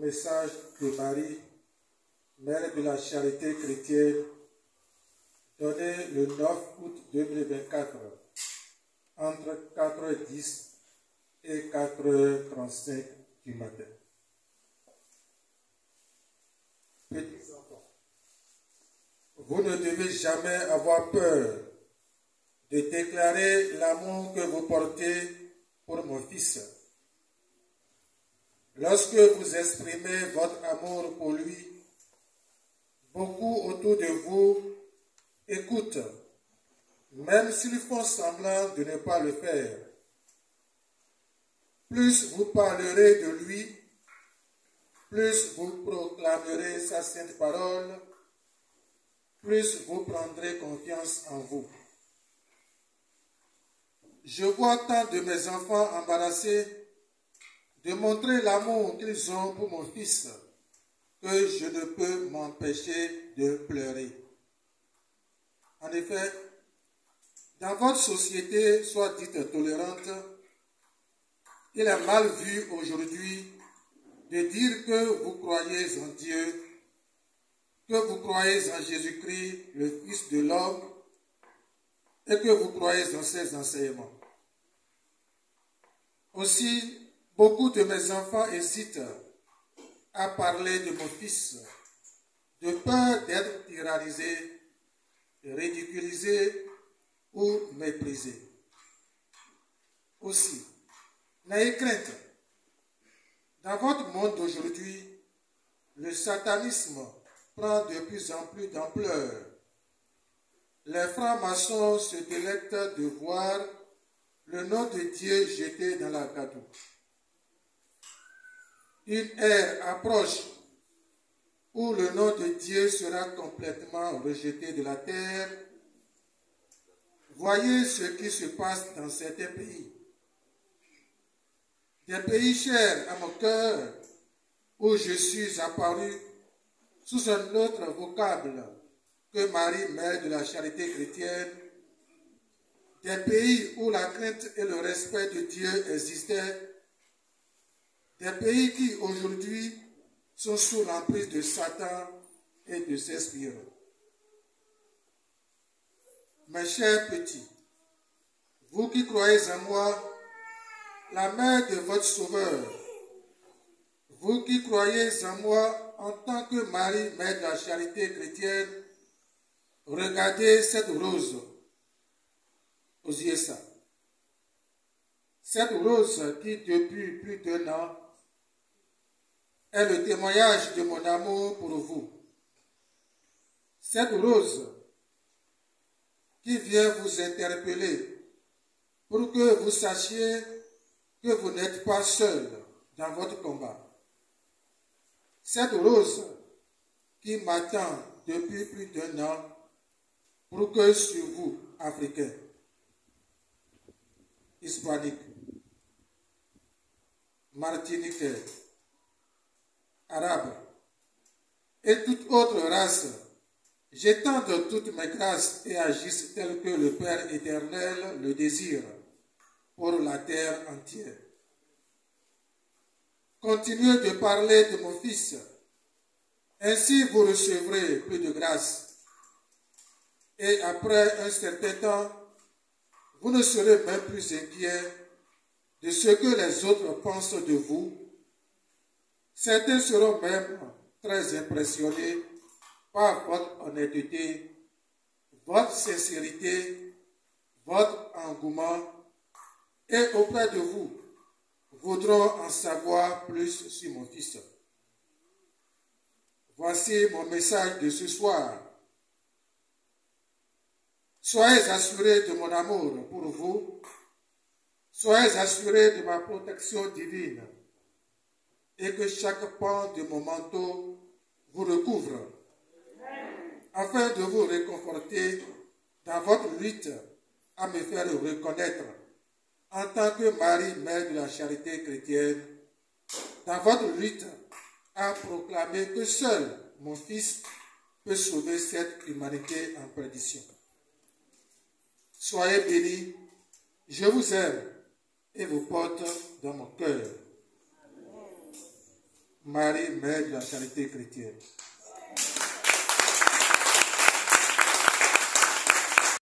message de Marie, Mère de la Charité chrétienne, donné le 9 août 2024, entre 4h10 et 4h35 du matin. Petits enfants, vous ne devez jamais avoir peur de déclarer l'amour que vous portez pour mon fils. Lorsque vous exprimez votre amour pour lui, beaucoup autour de vous écoutent, même s'ils font semblant de ne pas le faire. Plus vous parlerez de lui, plus vous proclamerez sa sainte parole, plus vous prendrez confiance en vous. Je vois tant de mes enfants embarrassés de montrer l'amour qu'ils ont pour mon fils, que je ne peux m'empêcher de pleurer. En effet, dans votre société, soit dite tolérante, il est mal vu aujourd'hui de dire que vous croyez en Dieu, que vous croyez en Jésus-Christ, le Fils de l'homme, et que vous croyez en ses enseignements. Aussi, beaucoup de mes enfants hésitent à parler de mon fils, de peur d'être tyrannisé, ridiculisé ou méprisé. Aussi, n'ayez crainte. Dans votre monde d'aujourd'hui, le satanisme prend de plus en plus d'ampleur. Les francs-maçons se délectent de voir le nom de Dieu jeté dans la gadoue. Une ère approche où le nom de Dieu sera complètement rejeté de la terre. Voyez ce qui se passe dans certains pays. Des pays chers à mon cœur, où je suis apparu sous un autre vocable que Marie, Mère de la Charité chrétienne. Des pays où la crainte et le respect de Dieu existaient. Des pays qui aujourd'hui sont sous l'emprise de Satan et de ses spiraux. Mes chers petits, vous qui croyez en moi, la mère de votre Sauveur, vous qui croyez en moi en tant que Marie, Mère de la Charité chrétienne, regardez cette rose, osez ça. Cette rose qui depuis plus d'1 an est le témoignage de mon amour pour vous. Cette rose qui vient vous interpeller pour que vous sachiez que vous n'êtes pas seul dans votre combat. Cette rose qui m'attend depuis plus d'1 an pour que sur vous, Africains, Hispaniques, Martiniquais, Arabes et toute autre race, j'étende toutes mes grâces et agisse tel que le Père éternel le désire pour la terre entière. Continuez de parler de mon Fils, ainsi vous recevrez plus de grâce. Et après un certain temps, vous ne serez même plus inquiets de ce que les autres pensent de vous. Certains seront même très impressionnés par votre honnêteté, votre sincérité, votre engouement, et auprès de vous, voudront en savoir plus sur mon Fils. Voici mon message de ce soir. Soyez assurés de mon amour pour vous. Soyez assurés de ma protection divine et que chaque pan de mon manteau vous recouvre afin de vous réconforter dans votre lutte à me faire reconnaître en tant que Marie, Mère de la Charité chrétienne, dans votre lutte à proclamer que seul mon Fils peut sauver cette humanité en perdition. Soyez bénis, je vous aime et vous porte dans mon cœur. Marie, Mère de la charité chrétienne.